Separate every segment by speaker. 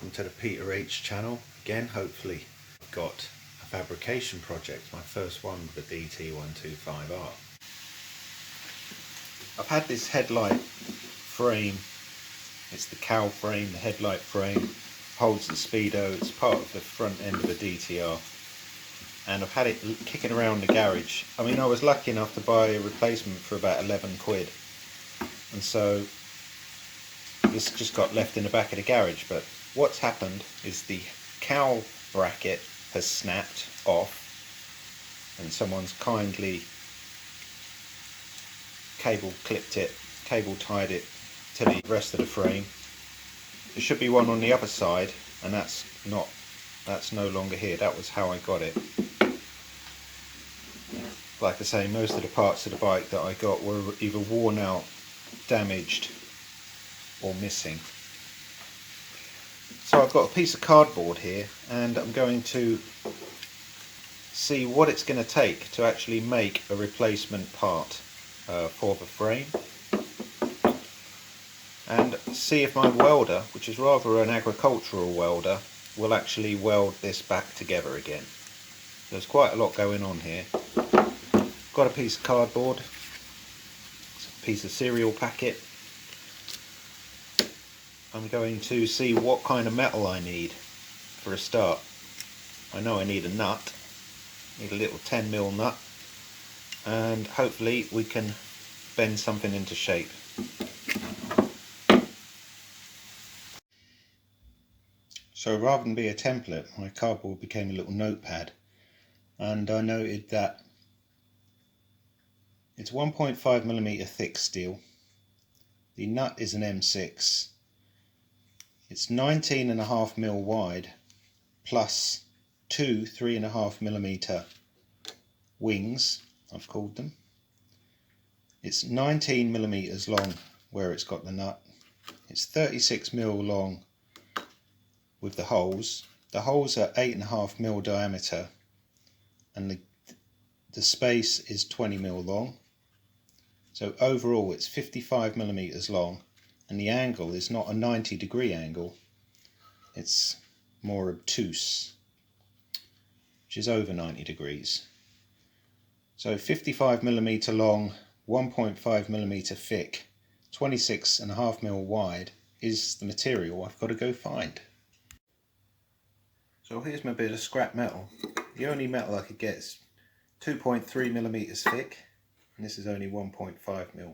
Speaker 1: welcome to the Peter H channel. Again, hopefully I've got a fabrication project, my first one with the DT125R. I've had this headlight frame, it's the cowl frame, the headlight frame, holds the speedo, it's part of the front end of the DTR. And I've had it kicking around the garage. I mean, I was lucky enough to buy a replacement for about 11 quid. And so this just got left in the back of the garage, but what's happened is the cowl bracket has snapped off and someone's kindly cable tied it to the rest of the frame. There should be one on the other side, and that's no longer here. That was how I got it. Like I say, most of the parts of the bike that I got were either worn out, damaged or missing. So I've got a piece of cardboard here, and I'm going to see what it's going to take to actually make a replacement part for the frame, and see if my welder, which is rather an agricultural welder, will actually weld this back together again. There's quite a lot going on here. Got a piece of cardboard, a piece of cereal packet. I'm going to see what kind of metal I need for a start. I know I need a nut, need a little 10mm nut, and hopefully we can bend something into shape. So rather than be a template, my cardboard became a little notepad, and I noted that it's 1.5mm thick steel. The nut is an M6. It's 19.5mm wide plus two 3.5mm wings, I've called them. It's 19mm long where it's got the nut. It's 36mm long with the holes. The holes are 8.5mm diameter, and the space is 20mm long. So overall it's 55mm long, and the angle is not a 90-degree angle, it's more obtuse, which is over 90 degrees. So 55mm long, 1.5mm thick, 26.5mm wide is the material I've got to go find. So here's my bit of scrap metal. The only metal I could get is 2.3mm thick, and this is only 1.5mm.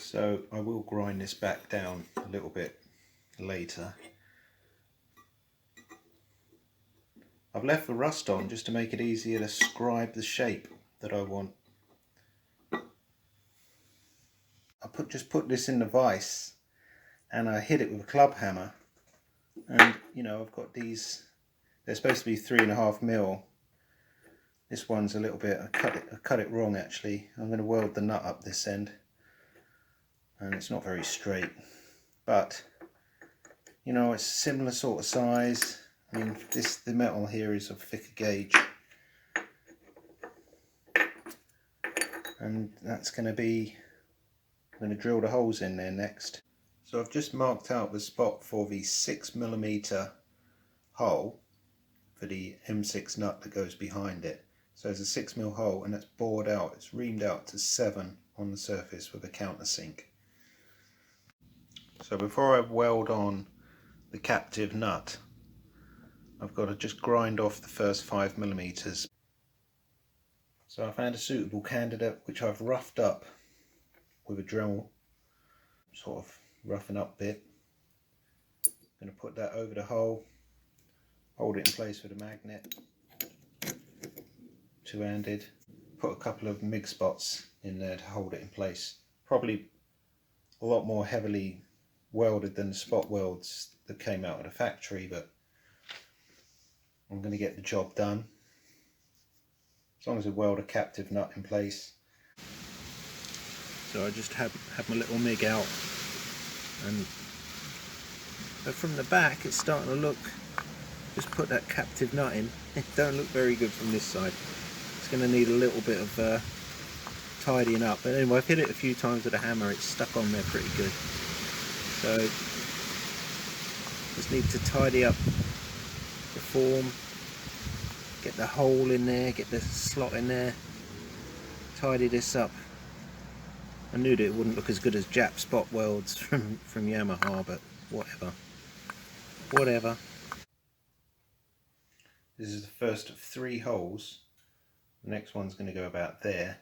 Speaker 1: So I will grind this back down a little bit later. I've left the rust on just to make it easier to scribe the shape that I want. I just put this in the vise and I hit it with a club hammer, and you know, I've got these, they're supposed to be 3.5mm. This one's a little bit, I cut it wrong actually. I'm going to weld the nut up this end, and it's not very straight, but you know, it's a similar sort of size. I mean, the metal here is of thicker gauge, and that's going to be, I'm going to drill the holes in there next. So I've just marked out the spot for the 6mm hole for the M6 nut that goes behind it. So there's a 6mm hole, and that's bored out, it's reamed out to 7 on the surface with a countersink. So before I weld on the captive nut, I've got to just grind off the first 5mm. So I found a suitable candidate which I've roughed up with a Dremel, sort of roughing up bit. I'm going to put that over the hole, hold it in place with a magnet, two-handed, put a couple of MIG spots in there to hold it in place. Probably a lot more heavily welded than the spot welds that came out of the factory, but I'm going to get the job done as long as I weld a captive nut in place. So I just have my little MIG out, and but from the back it's starting to look, just put that captive nut in, it don't look very good from this side. It's going to need a little bit of tidying up, but anyway, I've hit it a few times with a hammer, it's stuck on there pretty good. So Just need to tidy up the form, get the hole in there, get the slot in there, tidy this up. I knew that it wouldn't look as good as Jap spot welds from Yamaha, but whatever. This is the first of 3 holes. The next one's going to go about there.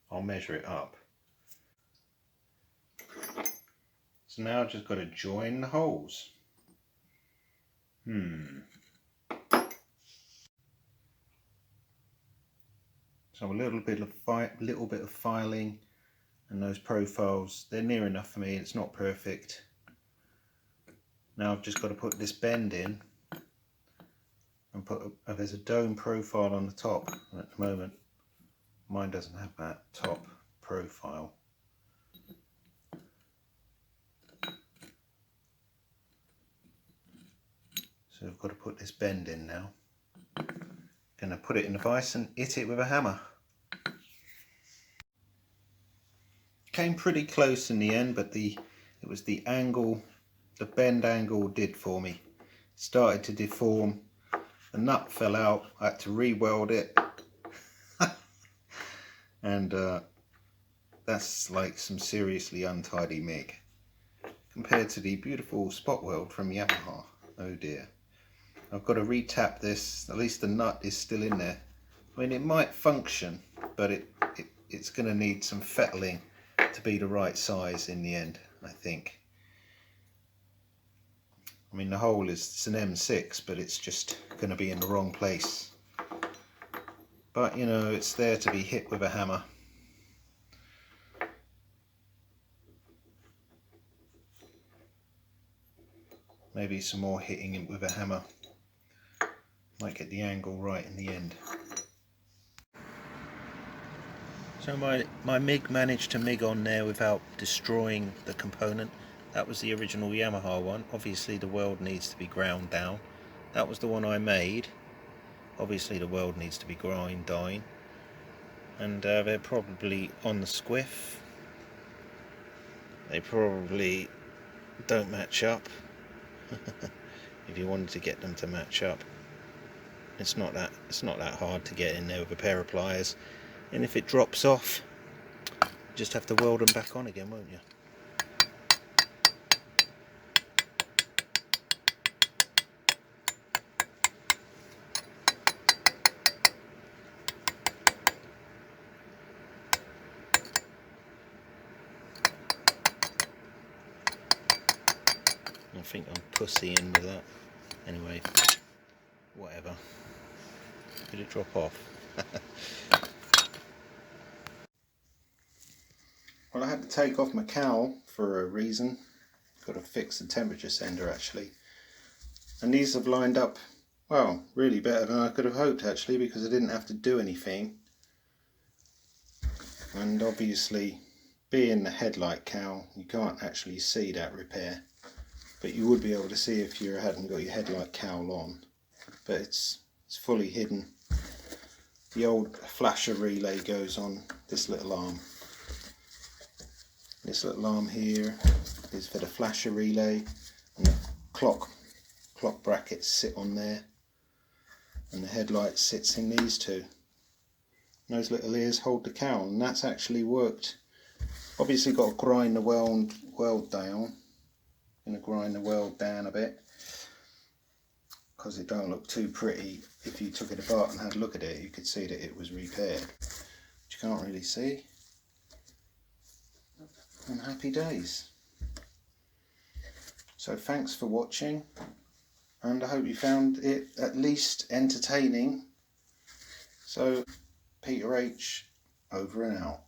Speaker 1: I'll measure it up. So now I've just got to join the holes. So a little bit of filing, and those profiles, they're near enough for me. It's not perfect. Now I've just got to put this bend in and there's a dome profile on the top. And at the moment mine doesn't have that top profile. So I've got to put this bend in now. Gonna put it in the vise and hit it with a hammer. Came pretty close in the end, but it was the angle, the bend angle did for me. Started to deform, the nut fell out, I had to re-weld it. And that's like some seriously untidy MIG compared to the beautiful spot weld from Yamaha. Oh dear. I've got to re-tap this. At least the nut is still in there. I mean, it might function, but it's going to need some fettling to be the right size in the end, I think. I mean, the hole it's an M6, but it's just going to be in the wrong place. But you know, it's there to be hit with a hammer. Maybe some more hitting it with a hammer might get the angle right in the end. So my MIG managed to MIG on there without destroying the component. That was the original Yamaha one. Obviously the weld needs to be ground down. That was the one I made. Obviously the weld needs to be ground down. And they're probably on the squiff. They probably don't match up. If you wanted to get them to match up, it's not that hard to get in there with a pair of pliers. And if it drops off, you just have to weld them back on again, won't you? I think I'm pussying with that. Anyway, whatever. Did it drop off? Well, I had to take off my cowl for a reason. Got to fix the temperature sender actually. And these have lined up, well, really better than I could have hoped actually, because I didn't have to do anything. And obviously, being the headlight cowl, you can't actually see that repair. But you would be able to see if you hadn't got your headlight cowl on. But it's fully hidden. The old flasher relay goes on this little arm. This little arm here is for the flasher relay, and the clock brackets sit on there, and the headlight sits in these two. And those little ears hold the cowl, and that's actually worked. Obviously got to grind the weld down. I'm going to grind the weld down a bit because it don't look too pretty. If you took it apart and had a look at it, you could see that it was repaired, but you can't really see. And happy days. So thanks for watching, and I hope you found it at least entertaining. So Peter H, over and out.